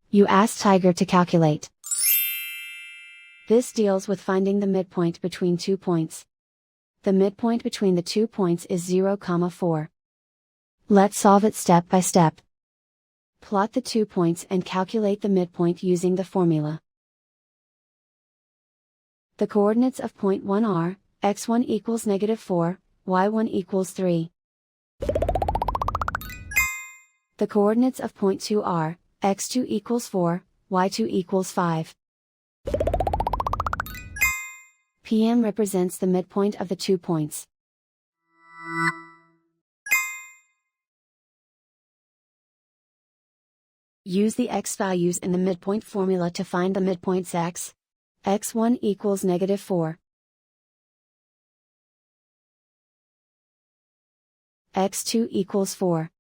You ask Tiger to calculate. This deals with finding the midpoint between 2 points. The midpoint between the 2 points is 0, 4. Let's solve it step by step. Plot the 2 points and calculate the midpoint using the formula. The coordinates of point 1 are, x1 equals -4, y1 equals 3. The coordinates of point 2 are, x2 equals 4, y2 equals 5. PM represents the midpoint of the 2 points. Use the x values in the midpoint formula to find the midpoints x. x1 equals -4. x2 equals 4.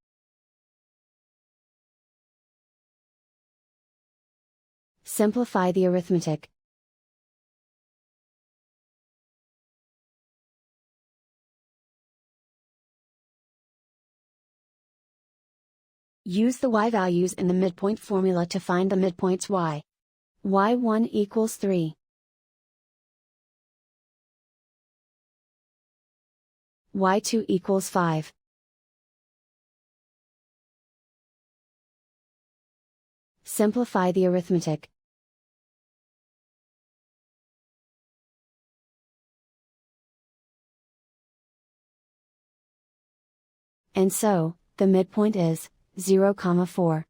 Simplify the arithmetic. Use the y values in the midpoint formula to find the midpoints y. y1 equals 3. y2 equals 5. Simplify the arithmetic. And so, the midpoint is 0, 4.